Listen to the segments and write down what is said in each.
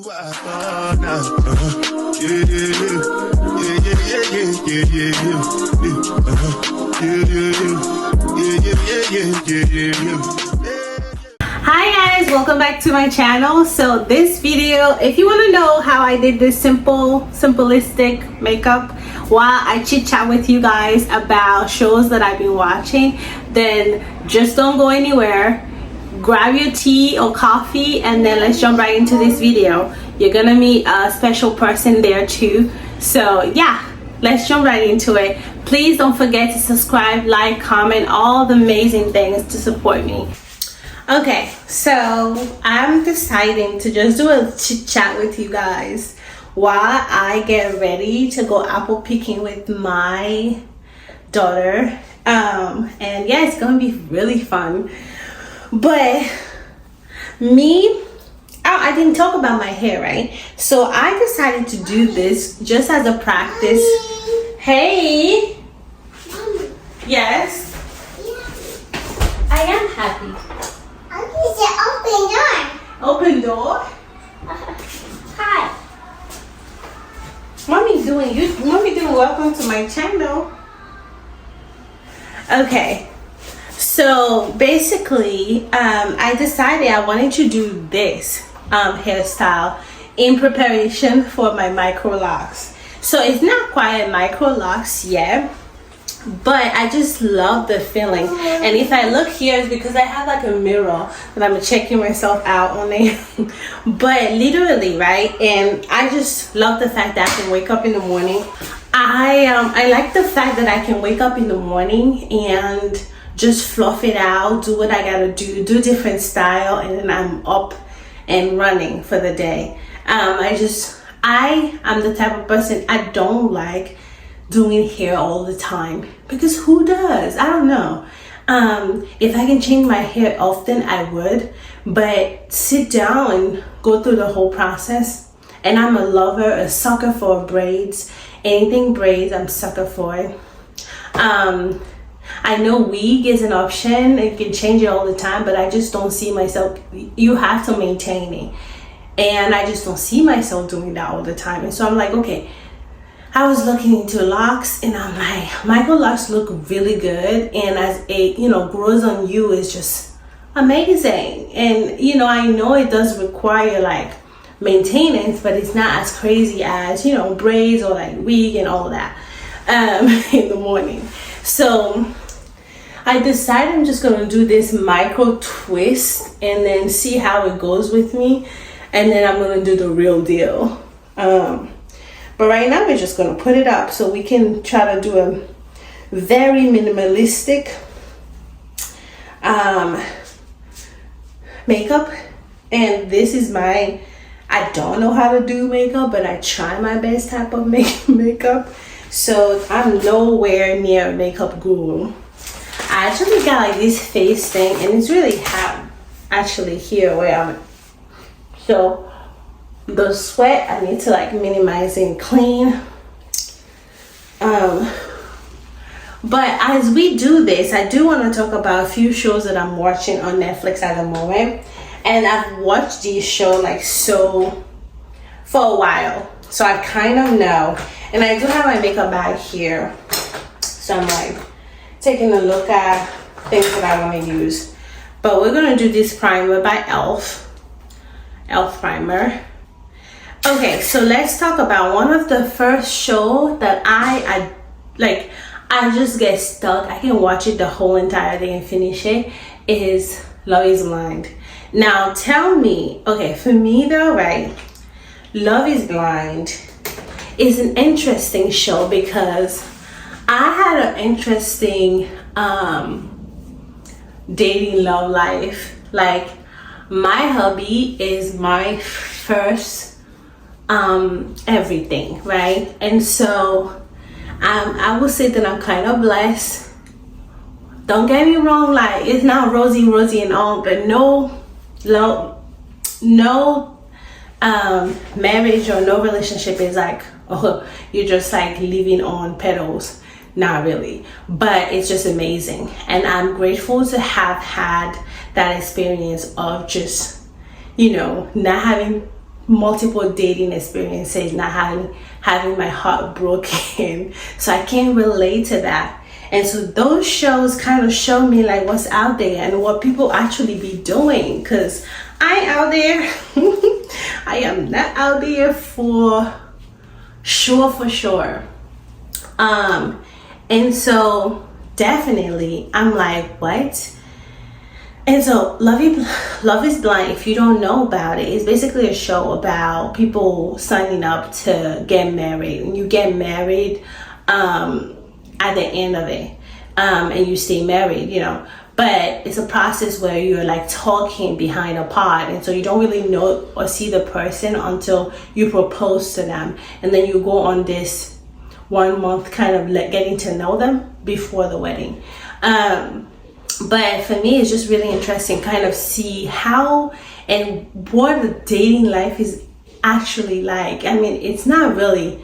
Hi guys, welcome back to my channel. So this video, if you want to know how I did this simplistic makeup while I chit chat with you guys about shows that I've been watching, then just don't go anywhere. Grab your tea or coffee and then let's jump right into this video. You're gonna meet a special person there too. So yeah, let's jump right into it. Please don't forget to subscribe, like, comment, all the amazing things to support me. Okay, so I'm deciding to just do a chit chat with you guys while I get ready to go apple picking with my daughter. And yeah, it's gonna be really fun. But I didn't talk about my hair, right? So I decided to do this just as a practice. Hey. Mommy. Yes. I am happy. Open door. Hi. Mommy doing welcome to my channel. Okay. So basically, I decided I wanted to do this hairstyle in preparation for my micro locks. So it's not quite a micro locks yet, but I just love the feeling. And if I look here, it's because I have like a mirror that I'm checking myself out on it. But literally, right? And I just love the fact that I can wake up in the morning. I like the fact that I can wake up in the morning and just fluff it out, do what I gotta do different style, and then I'm up and running for the day. I am the type of person, I don't like doing hair all the time, because who does? I don't know. If I can change my hair often, I would, but sit down and go through the whole process. And I'm a lover, a sucker for braids. Anything braids, I'm sucker for it. I know wig is an option, you can change it all the time, but I just don't see myself, you have to maintain it. And I just don't see myself doing that all the time. And so I'm like, okay, I was looking into locks and I'm like, micro locks look really good. And as it, grows on you, is just amazing. And, I know it does require like maintenance, but it's not as crazy as, braids or like wig and all that in the morning. So I decided I'm just gonna do this micro twist and then see how it goes with me, and then I'm gonna do the real deal. But right now we're just gonna put it up so we can try to do a very minimalistic makeup. And this is I don't know how to do makeup, but I try my best type of makeup. So I'm nowhere near a makeup guru. I actually got like this face thing, and it's really hot actually here where I'm. So the sweat I need to like minimize and clean. But as we do this, I do want to talk about a few shows that I'm watching on Netflix at the moment. And I've watched these shows like for a while, so I kind of know. And I do have my makeup bag here, so I'm like taking a look at things that I want to use. But we're gonna do this primer by elf primer. Okay, so let's talk about one of the first show that I just get stuck. I can watch it the whole entire day and finish it. Is Love is Blind. Now tell me, okay, for me though, right, Love is Blind is an interesting show because I had an interesting dating love life. Like, my hubby is my first everything, right? And so I would say that I'm kind of blessed. Don't get me wrong, like, it's not rosy and all, but no marriage or no relationship is like, oh, you're just like living on petals. Not really, but it's just amazing. And I'm grateful to have had that experience of just, not having multiple dating experiences, not having my heart broken. So I can relate to that. And so those shows kind of show me like what's out there and what people actually be doing, because I ain't out there. I am not out there for sure. And so definitely I'm like, what? And so Love is Blind, if you don't know about it, it's basically a show about people signing up to get married. And you get married at the end of it, and you stay married, you know. But it's a process where you're like talking behind a pod, and so you don't really know or see the person until you propose to them, and then you go on this 1 month kind of getting to know them before the wedding. But for me, it's just really interesting kind of see how and what the dating life is actually like. I mean, it's not really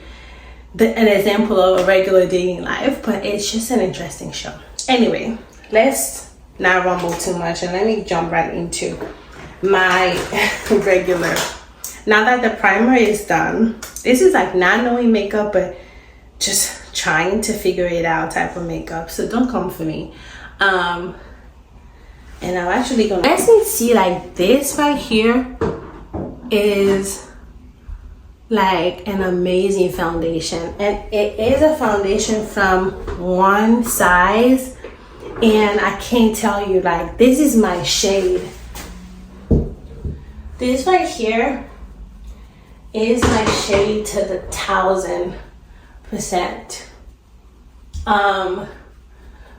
an example of a regular dating life, but it's just an interesting show. Anyway, let's not rumble too much and let me jump right into my regular. Now that the primer is done, this is like not knowing makeup, but just trying to figure it out type of makeup. So don't come for me. And I'm actually gonna, as you see, like this right here is like an amazing foundation, and it is a foundation from OneSize, and I can't tell you, like, this is my shade. This right here is my shade to the 1000%.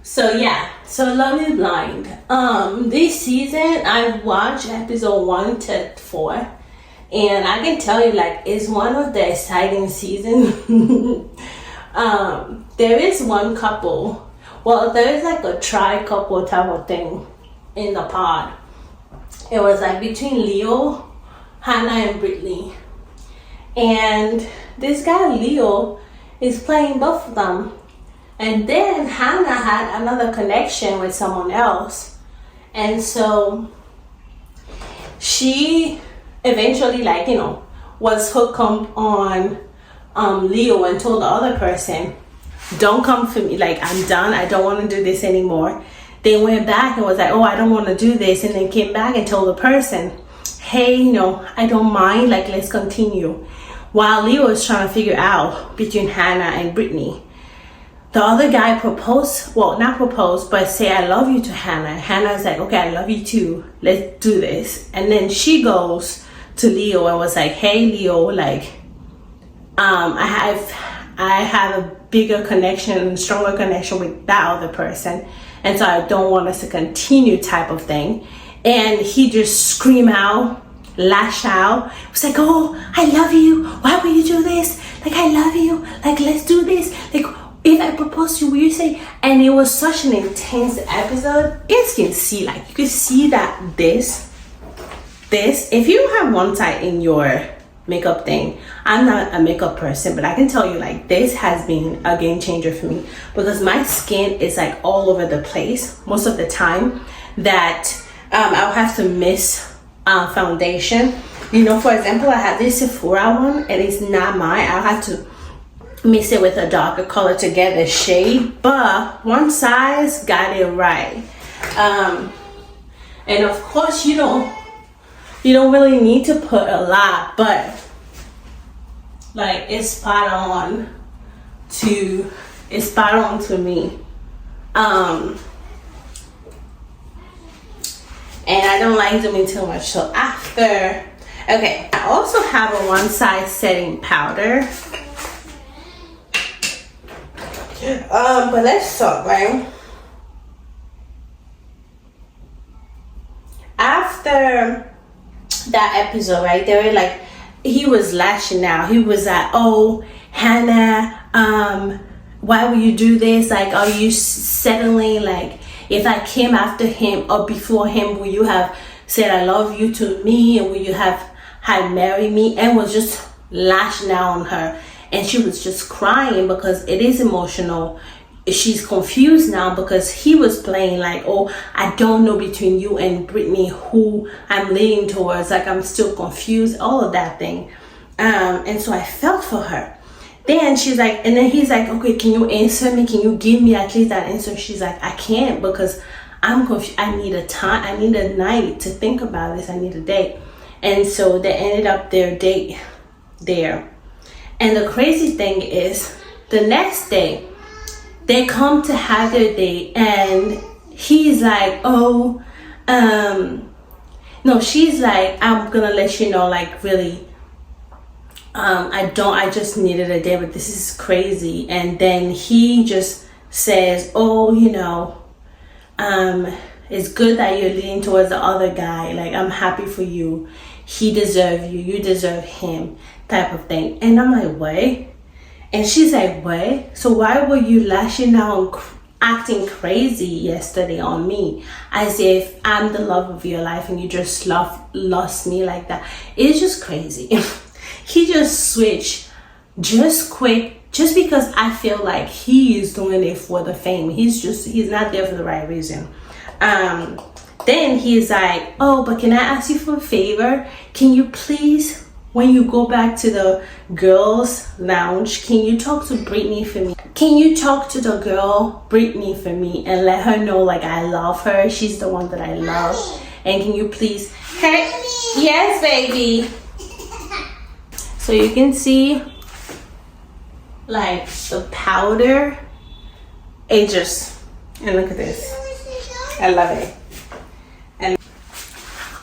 So yeah, so Love is Blind. This season I watched episode 1 to 4, and I can tell you, like, it's one of the exciting seasons. There is one couple. Well, there is like a tri-couple type of thing in the pod. It was like between Leo, Hannah, and Brittany. And this guy Leo is playing both of them. And then Hannah had another connection with someone else. And so she eventually, like, you know, was hooked up on Leo and told the other person, don't come for me, like, I'm done, I don't want to do this anymore. They went back and was like, oh, I don't want to do this, and then came back and told the person, hey, you know, I don't mind, like, let's continue. While Leo was trying to figure out between Hannah and Brittany, the other guy proposed, well, not proposed, but say I love you to Hannah. Hannah's like, okay, I love you too, let's do this. And then she goes to Leo and was like, hey Leo, like, I have a bigger connection, stronger connection with that other person, and so I don't want us to continue type of thing. And he just screamed out, lash out, was like, oh, I love you, why would you do this, like, I love you, like, let's do this, like, if I propose to you, will you say? And it was such an intense episode. You can see, like, you can see that this, if you don't have one side in your makeup thing, I'm not a makeup person, but I can tell you, like, this has been a game changer for me, because my skin is like all over the place most of the time, that I'll have to miss foundation. You know, for example, I have this Sephora one, and it's not mine. I'll have to mix it with a darker color to get the shade, but OneSize got it right. And of course, you don't really need to put a lot, but like, it's spot on to me. And I don't like doing too much. So after, okay, I also have a OneSize setting powder. But let's talk, right? After that episode, right, they were like, he was lashing out. He was like, oh, Hannah, why would you do this? Like, are you settling? Like, if I came after him or before him, would you have said I love you to me, and would you have had married me? And was just lashing out on her. And she was just crying because it is emotional. she's confused now because he was playing like, oh, I don't know between you and Brittany who I'm leaning towards, like I'm still confused, all of that thing. And so I felt for her. Then she's like, and then he's like, okay, can you answer me? Can you give me at least that answer? She's like, I can't because I'm confused. I need a time. I need a night to think about this. I need a date. And so they ended up their date there. And the crazy thing is, the next day, they come to have their date, and he's like, oh, no, she's like, I'm gonna let you know, like, really, I just needed a day, but this is crazy. And then he just says, oh, you know, it's good that you're leaning towards the other guy. Like, I'm happy for you. He deserves you. You deserve him, type of thing. And I'm like, what? And she's like, what? So why were you lashing out and acting crazy yesterday on me? As if I'm the love of your life and you just lost me like that. It's just crazy. He just switched just quick, just because I feel like he is doing it for the fame. He's not there for the right reason. Then he's like, oh, but can I ask you for a favor? Can you please, when you go back to the girls' lounge, can you talk to Brittany for me? Can you talk to the girl, Brittany, for me and let her know, like, I love her. She's the one that I love. And can you please, hey, yes, baby. So you can see, like, the powder, it just, and look at this. I love it. And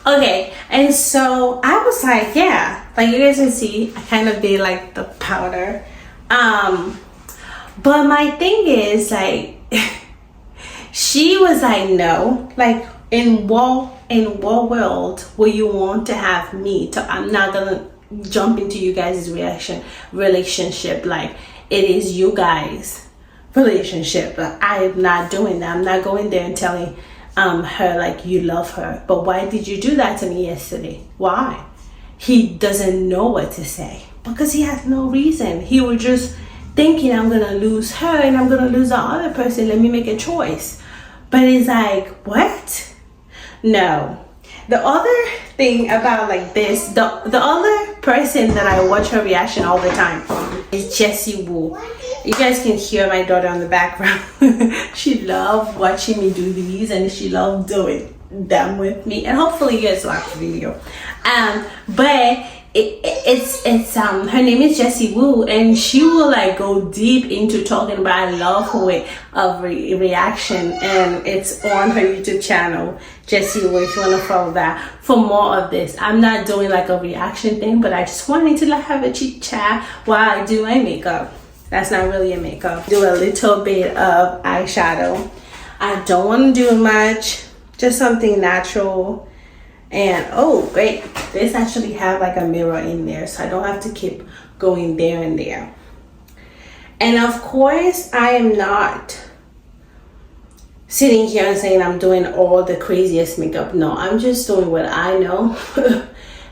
okay, and so I was like, yeah, like you guys can see, I kind of did like the powder. But my thing is, like, she was like, no, like, in what world will you want to have me? I'm not gonna jump into you guys' relationship. Like, it is you guys' relationship. But I'm not doing that. I'm not going there and telling her like you love her. But why did you do that to me yesterday? Why? He doesn't know what to say because he has no reason. He was just thinking, I'm gonna lose her and I'm gonna lose the other person. Let me make a choice. But it's like, what? No. The other thing about like this, the other person that I watch her reaction all the time is Jessie Woo. You guys can hear my daughter on the background. She loved watching me do these and she loved doing them with me. And hopefully you guys watch the video. But it's her name is Jessie Woo, and she will like go deep into talking about I love her way of reaction, and it's on her YouTube channel, Jessie Woo, if you want to follow that for more of this. I'm not doing like a reaction thing, but I just wanted to like have a chit chat while I do my makeup. That's not really a makeup. Do a little bit of eyeshadow. I don't want to do much, just something natural. And oh great, this actually have like a mirror in there, so I don't have to keep going there and there. And of course I am not sitting here and saying I'm doing all the craziest makeup. No, I'm just doing what I know.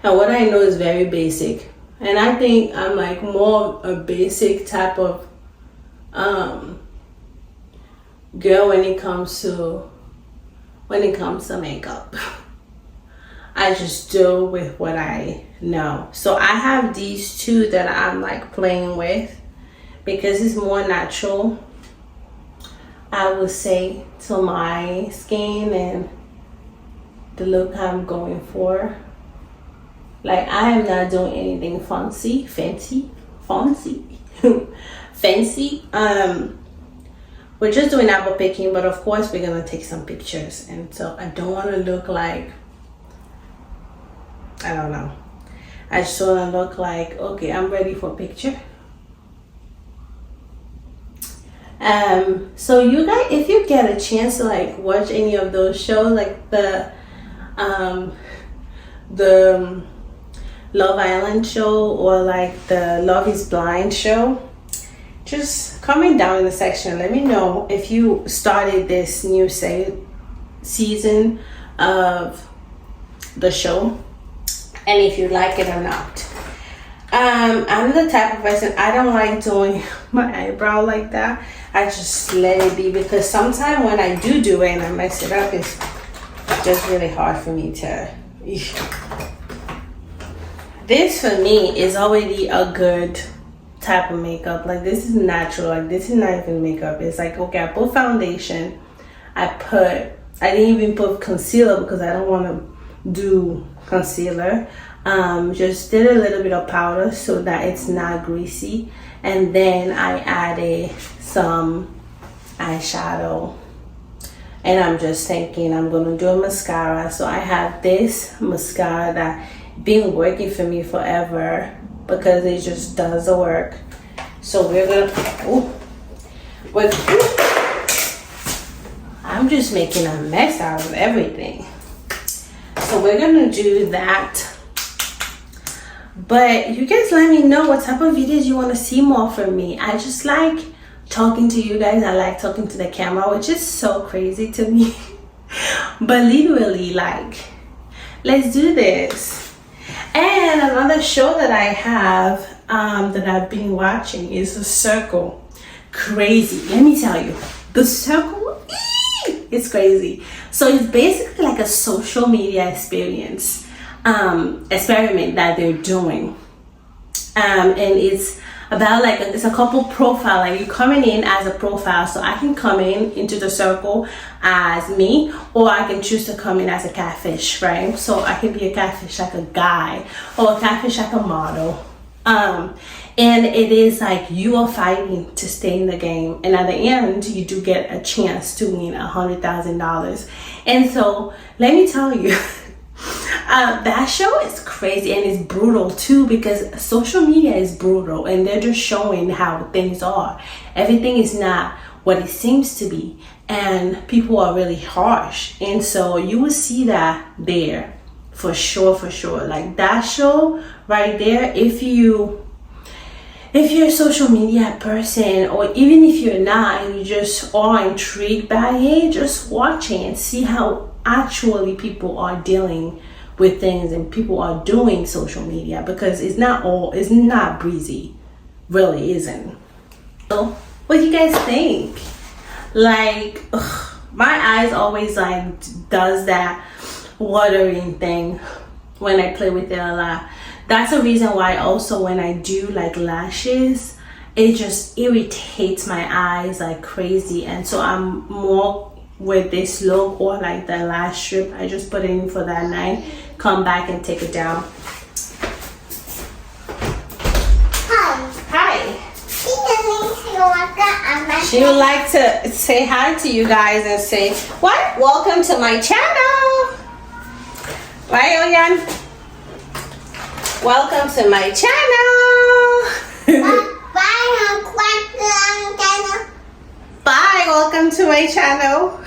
And what I know is very basic, and I think I'm like more a basic type of girl when it comes to makeup. I just do with what I know. So I have these two that I'm like playing with because it's more natural, I would say, to my skin and the look I'm going for. Like, I am not doing anything fancy. We're just doing apple picking, but of course we're gonna take some pictures. And so I don't want to look like, I don't know. I just want to look like, okay, I'm ready for a picture. So you guys, if you get a chance to like watch any of those shows, like the Love Island show or like the Love is Blind show, just comment down in the section. Let me know if you started this new season of the show, and if you like it or not. I'm the type of person, I don't like doing my eyebrow like that. I just let it be, because sometimes when I do it and I mess it up, it's just really hard for me to. This for me is already a good type of makeup. Like, this is natural. Like, this is not even makeup. It's like, okay, I put foundation. I didn't even put concealer because I don't want to do concealer. Just did a little bit of powder so that it's not greasy. And then I added some eyeshadow. And I'm just thinking I'm going to do a mascara. So I have this mascara that been working for me forever because it just does the work. So we're going to... I'm just making a mess out of everything. So we're going to do that. But you guys let me know what type of videos you want to see more from me. I just like talking to you guys. I like talking to the camera, which is so crazy to me. But literally, like, let's do this. And another show that I have that I've been watching is The Circle. Crazy. Let me tell you, The Circle, it's crazy. So it's basically like a social media experiment that they're doing, and it's about like it's a couple profile. Like, you're coming in as a profile, so I can come into The Circle as me, or I can choose to come in as a catfish, right? So I can be a catfish like a guy, or a catfish like a model. And it is like you are fighting to stay in the game, and at the end you do get a chance to win $100,000. And so let me tell you, that show is crazy, and it's brutal too, because social media is brutal, and they're just showing how things are. Everything is not what it seems to be, and people are really harsh. And so you will see that there for sure. Like, that show right there, if you're a social media person, or even if you're not and you just are intrigued by it, just watch it and see how actually people are dealing with things and people are doing social media, because it's not breezy, really isn't. So what do you guys think? Like, my eyes always like does that watering thing when I play with it a lot. That's the reason why also when I do like lashes, it just irritates my eyes like crazy. And so I'm more with this look, or like the lash strip, I just put it in for that night, come back and take it down. Hi. She would like to say hi to you guys and say, what? Welcome to my channel. Right, Oyan? Welcome to my channel. Bye, welcome to my channel.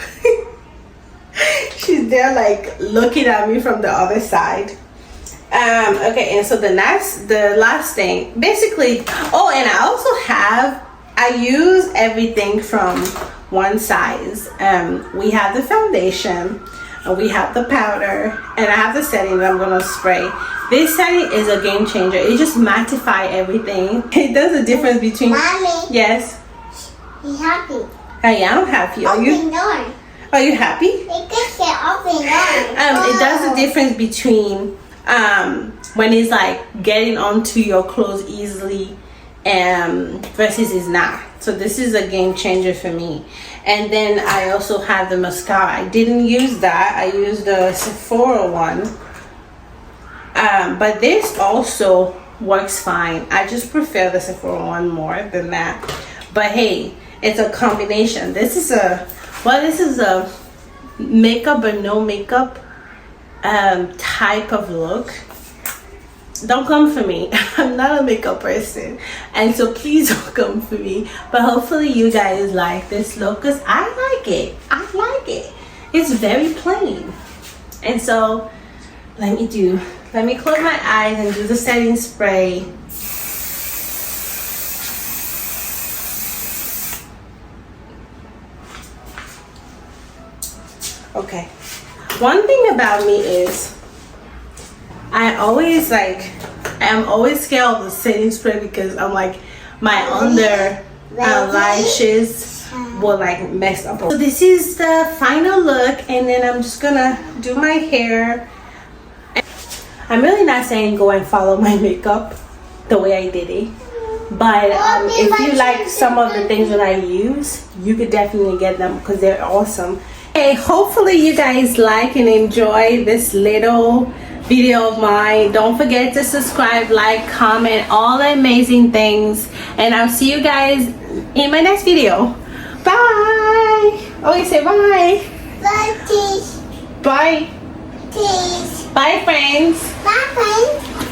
She's there like looking at me from the other side. Okay, and so the last thing, basically, oh, and I use everything from OneSize. We have the foundation, and we have the powder, and I have the setting that I'm gonna spray. This setting is a game changer. It just mattifies everything. It does a difference between... Mommy. Yes? He's happy. Hey, I'm happy. Are you? Door. Are you happy? It does the difference between when it's like getting onto your clothes easily versus it's not. So this is a game changer for me. And then I also have the mascara. I didn't use that. I used the Sephora one. But this also works fine. I just prefer the Sephora one more than that. But hey, it's a combination. This is a makeup but no makeup type of look. Don't come for me. I'm not a makeup person, and so please don't come for me. But hopefully you guys like this look, because I like it. It's very plain. And so let me close my eyes and do the setting spray. Okay, one thing about me is I'm always scared of the setting spray, because I'm like, my under lashes will like mess up. So this is the final look, and then I'm just gonna do my hair. I'm really not saying go and follow my makeup the way I did it, but if you like some of the things that I use, you could definitely get them because they're awesome. Hey, hopefully you guys like and enjoy this little video of mine. Don't forget to subscribe, like, comment, all the amazing things, and I'll see you guys in my next video. Bye. Okay, say bye. Bye, cheese. Bye. Cheese. Bye, friends. Bye, friends.